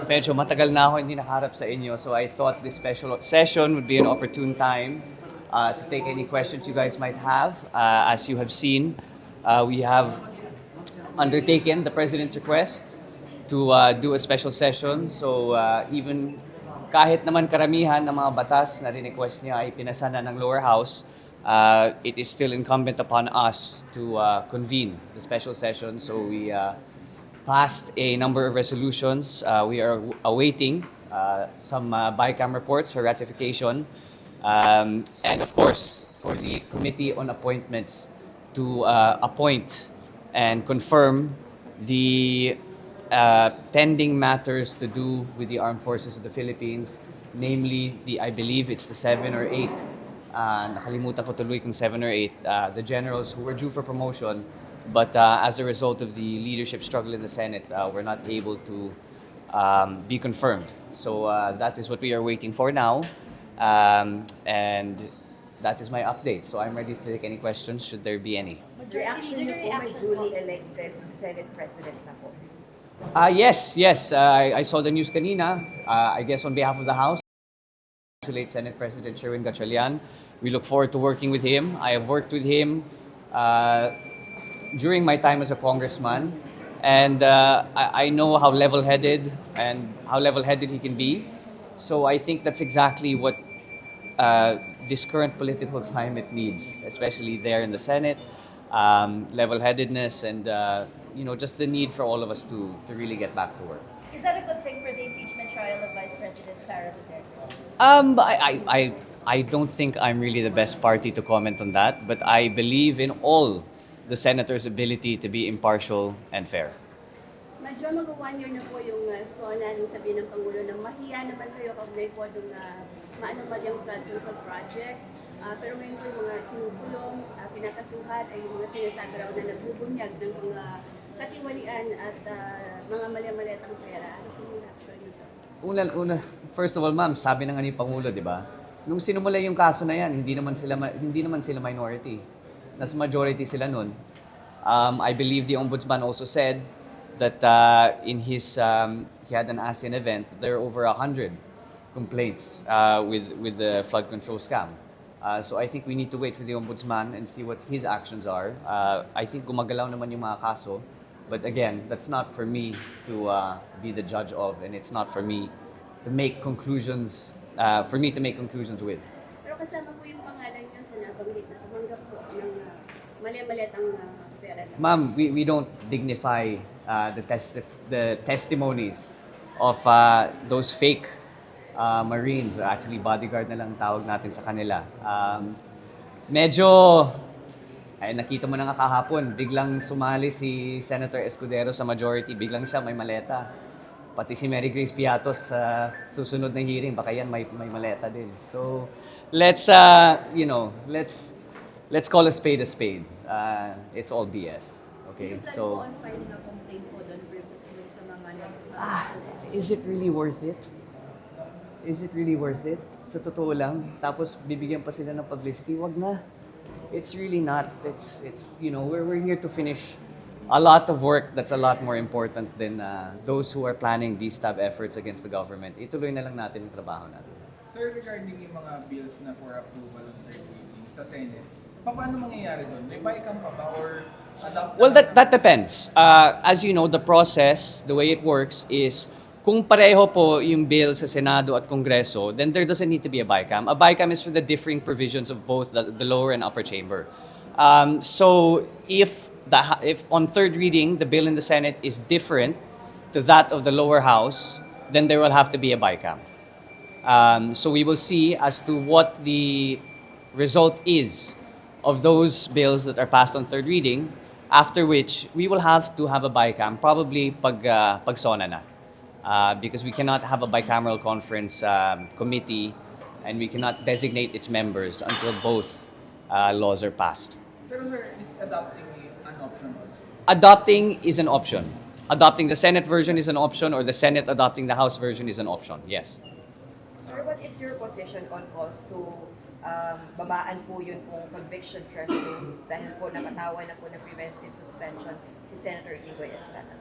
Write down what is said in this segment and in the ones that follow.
Medyo matagal na ako hindi nakaharap sa inyo, so I thought this special session would be an opportune time to take any questions you guys might have. As you have seen, we have undertaken the President's request to do a special session. So even kahit naman karamihan ng mga batas na rin-request niya ay pinasa na ng lower house, it is still incumbent upon us to convene the special session. So we passed a number of resolutions. We are awaiting some BICAM reports for ratification. And of course, for the Committee on Appointments to appoint and confirm the pending matters to do with the Armed Forces of the Philippines, namely I believe it's the 7 or 8, nakalimutan ko tuloy kung 7 or 8, the generals who were due for promotion, but as a result of the leadership struggle in the Senate, were not able to be confirmed. So that is what we are waiting for now, and that is my update. So I'm ready to take any questions should there be any. Reaction niyo po, may duly elected Senate President na po. Yes. I saw the news kanina. I guess on behalf of the House, congratulate Senate President Sherwin Gatchalian. We look forward to working with him. I have worked with him during my time as a congressman, and I know how level-headed he can be. So I think that's exactly what this current political climate needs, especially there in the Senate. Level-headedness and just the need for all of us to really get back to work. Is that a good thing for the impeachment trial of Vice President Sara Duterte? I don't think I'm really the best party to comment on that, but I believe in all the senators' ability to be impartial and fair. Medyo mag-1 year na po yung SONA nung sabi ng Pangulo na mahiya naman kayo kaugnay po nung maanomalyang flood control projects. Pero ngayon po yung mga kinukulong, pinakasuhan ay yung mga sinasabi raw na nagbubunyag ng mga katiwalian at mga mali-maletang pera. Ano po yung reaction nito? Una, first of all, ma'am, sabi ng ni Pangulo, di ba? Nung sinumula yung kaso na yan, hindi naman sila minority. Nasa majority sila nun. I believe the Ombudsman also said that in his he had an ASEAN event, there are over 100 complaints with the flood control scam. So I think we need to wait for the Ombudsman and see what his actions are. I think gumagalaw naman yung mga kaso, but again, that's not for me to be the judge of, and it's not for me to make conclusions with. Pero kasama po yung pangalan niyo sa nabanggit na tumanggap po ng mali-maletang pera. Ma'am, we don't dignify the testimonies of those fake Marines, actually bodyguard na lang tawag natin sa kanila. Nakita mo na nga kahapon, biglang sumali si Senator Escudero sa majority, biglang siya may maleta. Pati si Mary Grace Piatos sa susunod na hearing, baka yan may maleta din. So let's call a spade a spade. It's all BS. Okay, so is it really worth it? Is it really worth it? Sa totoo lang, tapos bibigyan pa sila ng publicity, wag na. It's really not. It's we're here to finish a lot of work that's a lot more important than those who are planning these type efforts against the government. Ituloy na lang natin yung trabaho natin. Sir, regarding yung mga bills na for approval on third reading sa Senate, paano mangyayari doon? May BICAM pa ba or adopt? Well, that depends. As you know, the process, the way it works is kung pareho po yung bill sa Senado at Kongreso, then there doesn't need to be a BICAM. A BICAM is for the differing provisions of both the lower and upper chamber. So if on third reading the bill in the Senate is different to that of the lower house, then there will have to be a BICAM. So we will see as to what the result is of those bills that are passed on third reading, after which we will have to have a BICAM, probably pag SONA na. Because we cannot have a bicameral conference committee and we cannot designate its members until both laws are passed. Pero sir, is adopting an option? Adopting is an option. Adopting the Senate version is an option, or the Senate adopting the House version is an option, yes. Sir, what is your position on calls to babaan po yun kung conviction threshold dahil po nakatawan na po na preventive suspension si Senator Jinggoy Estrada?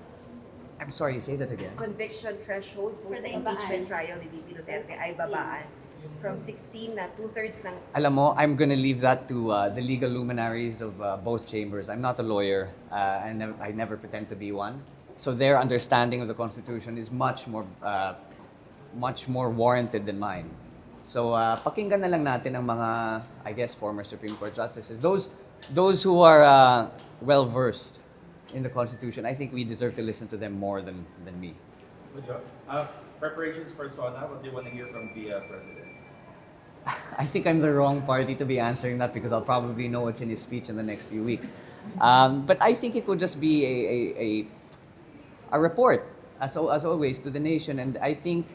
I'm sorry, say that again. conviction threshold po For sa the impeachment babaan. trial ni VP Duterte ay babaan from 16 na 2/3 ng Alam mo, I'm gonna leave that to the legal luminaries of both chambers. I'm not a lawyer. I never pretend to be one. So their understanding of the Constitution is much more warranted than mine. So pakinggan na lang natin ang mga, I guess, former Supreme Court justices. Those who are well versed in the Constitution. I think we deserve to listen to them more than me. Good job. Preparations for SONA, what do you want to hear from the President? I think I'm the wrong party to be answering that because I'll probably know what's in his speech in the next few weeks. But I think it will just be a report, as always, to the nation. And I think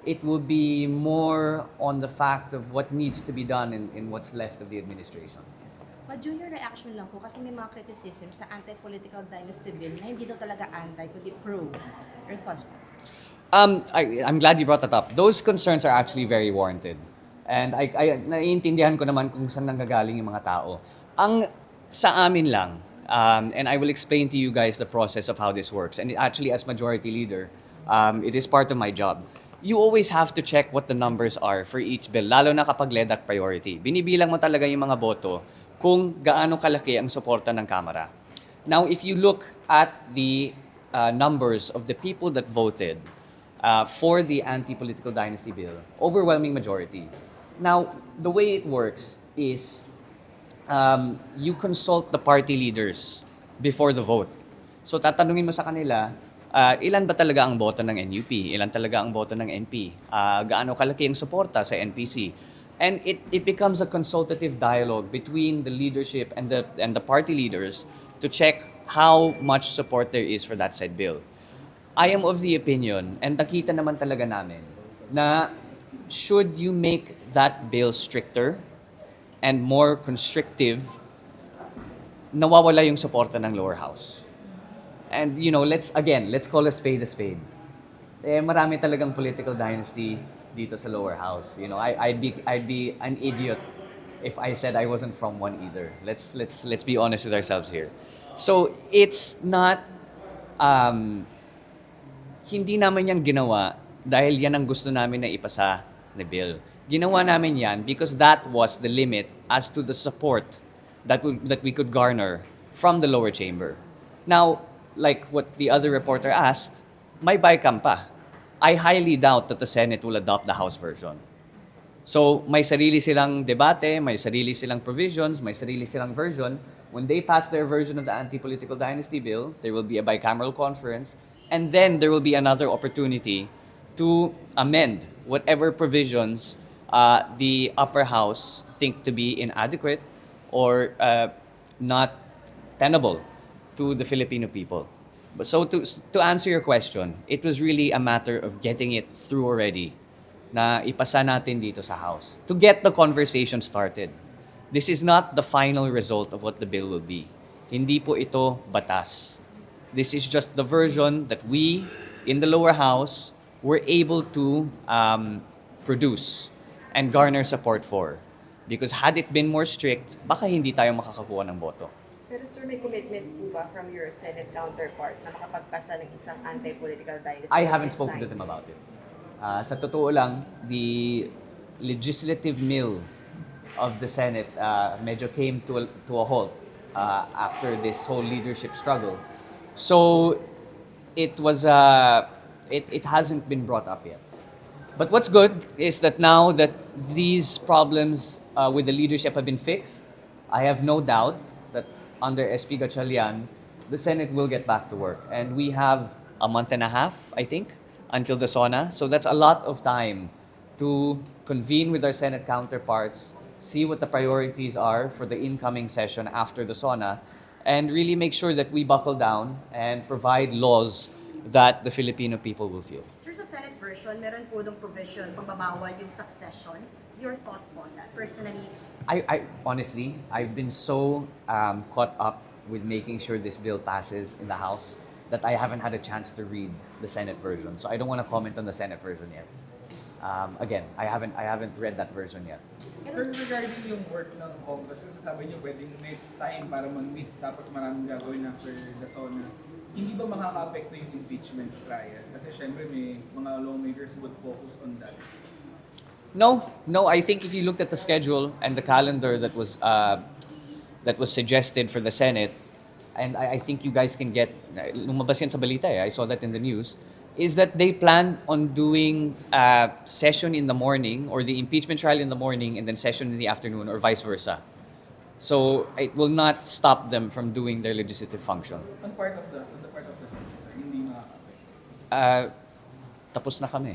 it will be more on the fact of what needs to be done in what's left of the administration. Junior reaction lang po kasi may mga criticism sa anti-political dynasty bill na hindi daw talaga anti, kundi pro. Response po. I'm glad you brought that up. Those concerns are actually very warranted. And naiintindihan ko naman kung saan nanggagaling yung mga tao. Ang sa amin lang, and I will explain to you guys the process of how this works. And actually, as Majority Leader, it is part of my job. You always have to check what the numbers are for each bill, lalo na kapag LEDAC priority. Binibilang mo talaga yung mga boto kung gaano kalaki ang suporta ng Kamara. Now, if you look at the numbers of the people that voted for the anti-political dynasty bill, overwhelming majority. Now, the way it works is you consult the party leaders before the vote. So tatanungin mo sa kanila, ilan ba talaga ang boto ng NUP? Ilan talaga ang boto ng NP? Gaano kalaki ang suporta sa NPC? And it becomes a consultative dialogue between the leadership and the party leaders to check how much support there is for that said bill. I am of the opinion, and nakita naman talaga namin, na should you make that bill stricter and more constrictive, nawawala yung suporta ng lower house. And let's call a spade a spade. Marami talagang political dynasty dito sa lower house. I'd be an idiot if I said I wasn't from one either. Let's be honest with ourselves here. So it's not hindi naman yan ginawa dahil yan ang gusto namin na ipasa na bill. Ginawa namin yan because that was the limit as to the support that we could garner from the lower chamber. Now, like what the other reporter asked, may bycam pa. I highly doubt that the Senate will adopt the House version. So, may sarili silang debate, may sarili silang provisions, may sarili silang version. When they pass their version of the anti-political dynasty bill, there will be a bicameral conference, and then there will be another opportunity to amend whatever provisions the upper house think to be inadequate or not tenable to the Filipino people. So to answer your question, it was really a matter of getting it through already na ipasa natin dito sa House to get the conversation started. This is not the final result of what the bill will be. Hindi po ito batas. This is just the version that we, in the lower house, were able to produce and garner support for. Because had it been more strict, baka hindi tayo makakakuha ng boto. Pero sir, may commitment po ba from your Senate counterpart na makapagpasa ng isang anti-political dynasty? I haven't spoken to them about it. Sa totoo lang, the legislative mill of the Senate medyo came to a halt after this whole leadership struggle. So it hasn't been brought up yet. But what's good is that now that these problems with the leadership have been fixed, I have no doubt that under SP Gatchalian, the Senate will get back to work. And we have a month and a half, I think, until the SONA. So that's a lot of time to convene with our Senate counterparts, see what the priorities are for the incoming session after the SONA, and really make sure that we buckle down and provide laws that the Filipino people will feel. Sir, sa Senate version, meron po ng provision pagbabawal yung succession. Your thoughts po on that? Personally, I honestly, I've been so caught up with making sure this bill passes in the House that I haven't had a chance to read the Senate version. So I don't want to comment on the Senate version yet. Again, I haven't read that version yet. Sir, regarding yung work ng Congress, kasi sabi niyo pwedeng may time para mag-meet tapos maraming gagawin after the SONA. hindi ba makaka-apekto yung impeachment trial? Kasi syempre may mga lawmakers would focus on that. No. I think if you looked at the schedule and the calendar that was suggested for the Senate, and I think you guys can get, lumabas yan sa balita I saw that in the news, is that they plan on doing a session in the morning or the impeachment trial in the morning and then session in the afternoon or vice versa. So it will not stop them from doing their legislative function. On the part of the hindi makaka-apekto. Tapos na kami.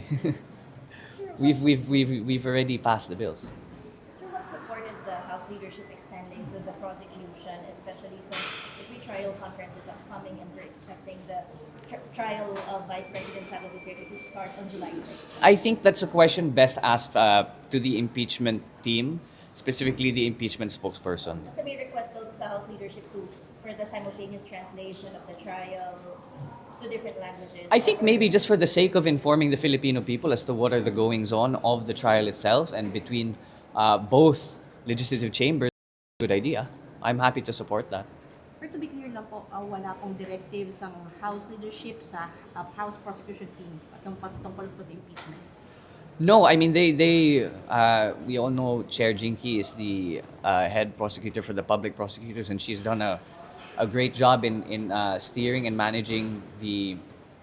we've already passed the bills. So what support is the House leadership extending to the prosecution, especially since the pre-trial conference is upcoming and we're expecting the trial of Vice President Sandro Marcos to start on July 6th? I think that's a question best asked to the impeachment team, specifically the impeachment spokesperson. Kasi may request daw sa House leadership for the simultaneous translation of the trial to different languages. I think maybe just for the sake of informing the Filipino people as to what are the goings-on of the trial itself and between both legislative chambers, good idea. I'm happy to support that. Pero to be clear lang po, wala pong directives ang House leadership sa House prosecution team tungkol po sa impeachment. No, I mean we all know Chair Jinky is the head prosecutor for the public prosecutors, and she's done a great job in steering and managing the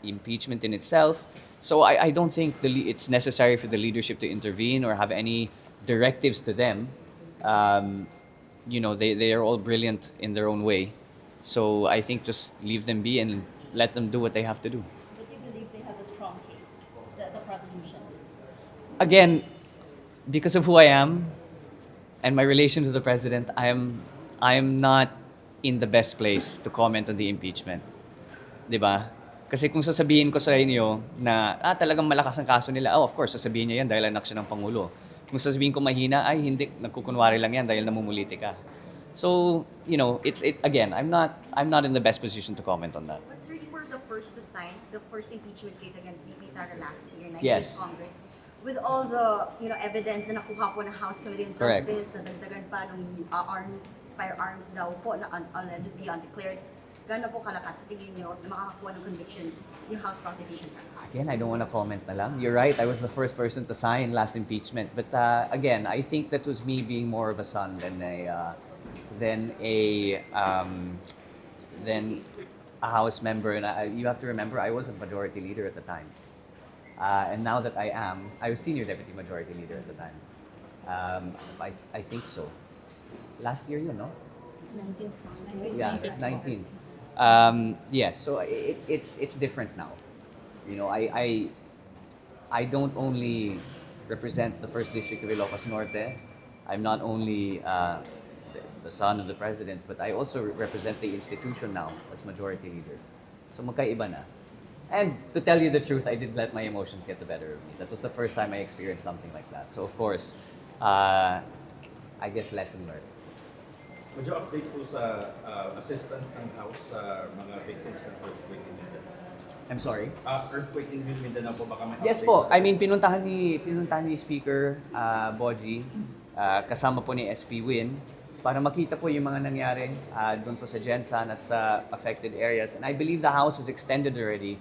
impeachment in itself. So I don't think it's necessary for the leadership to intervene or have any directives to them. They are all brilliant in their own way. So I think just leave them be and let them do what they have to do. But you believe they have a strong case, the prosecution? Again, because of who I am and my relation to the president, I am not in the best place to comment on the impeachment. 'Di ba? Kasi kung sasabihin ko sa inyo na talagang malakas ang kaso nila, of course sasabihin niya yan dahil anak siya ng pangulo. Kung sasabihin ko mahina, ay hindi, nagkukunwari lang yan dahil namumuliti ka. So, again, I'm not in the best position to comment on that. But sir, you were the first to sign the first impeachment case against VP Sara last year in Yes. Congress. With all the evidence na nakuha po ng House Committee on Correct. Justice, nadagdagan pa ng firearms daw po na allegedly undeclared. Gano'n po kalakas sa tingin nyo na makakakuha ng convictions yung House prosecution? Again, I don't want to comment na lang. You're right, I was the first person to sign last impeachment. But again, I think that was me being more of a son than a House member. And you have to remember, I was a Majority Leader at the time. And now that I was Senior Deputy Majority Leader at the time. I think so. Last year yun, no? 19. Yeah, 19. Yes, so it's different now. I don't only represent the 1st District of Ilocos Norte. I'm not only the son of the president, but I also represent the institution now as Majority Leader. So magkaiba na. And to tell you the truth, I did let my emotions get the better of me. That was the first time I experienced something like that. So of course, I guess lesson learned. Would you update po sa assistance ng House sa mga victims ng earthquake in Mindanao? I'm sorry? Earthquake in Mindanao po, baka may Yes update po. sa- I mean, pinuntahan ni Speaker Boji, kasama po ni SP Win, para makita po yung mga nangyari doon po sa Gensan at sa affected areas. And I believe the House has extended already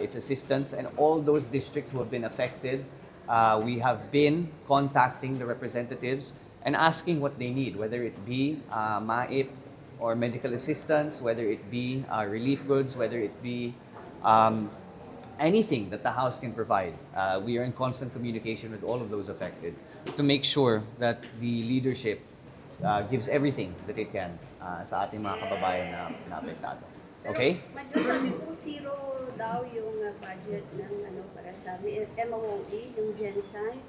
its assistance, and all those districts who have been affected, we have been contacting the representatives and asking what they need, whether it be MAIP or medical assistance, whether it be relief goods, whether it be anything that the House can provide. We are in constant communication with all of those affected to make sure that the leadership gives everything that it can sa ating mga kababayan na apektado. Okay? Major, sabi po, zero daw yung budget ng para sa MOE, yung Gensan.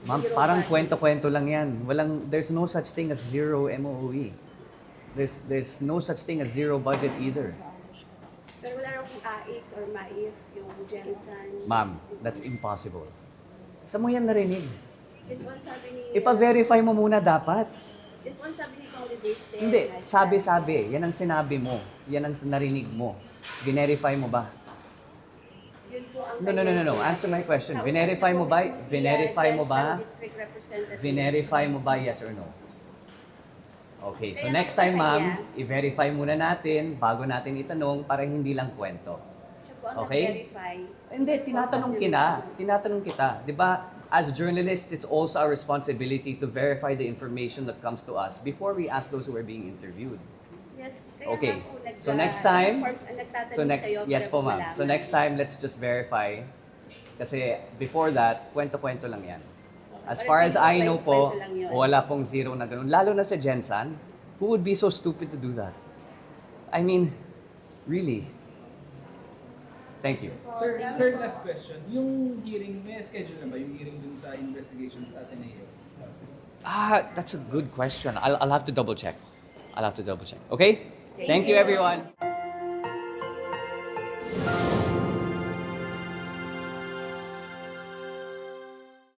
Ma'am, Zero parang budget. kwento-kwento lang yan. There's no such thing as zero MOE. There's no such thing as zero budget either. Pero wala raw kung AIX or MAIF, yung Gensan. Ma'am, that's impossible. Saan mo yan narinig? Ito ang sabi ni... Ipa-verify mo muna dapat. Ito ang sabi ni Congress Day. Hindi, sabi. Yan ang sinabi mo. Yan ang narinig mo. Verify mo ba? Yun po ang No. Answer my question. Verify mo ba? Verify mo ba? District Representative. Verify mo ba, yes or no? Okay, so Kaya next sa time, ma'am, kanya- i-verify muna natin bago natin itanong para hindi lang kwento. Siya po ang Okay. nag-verify. Hindi, tinatanong kita. Di ba, as journalists, it's also our responsibility to verify the information that comes to us before we ask those who are being interviewed. Yes, kaya Okay. nga po So next time, nagtatanong sa'yo yes para po po ma'am. So next time, let's just verify. Kasi before that, kwento-kwento lang yan. As Para far sa as inyo, I know po, kwento lang yun. wala pong zero na ganun. Lalo na sa Gensan, who would be so stupid to do that? I mean, really. Thank you. Sir, last question. Yung hearing, may schedule na ba yung hearing dun sa investigations at Ateneo? That's a good question. I'll have to double check. Okay? Thank you, everyone.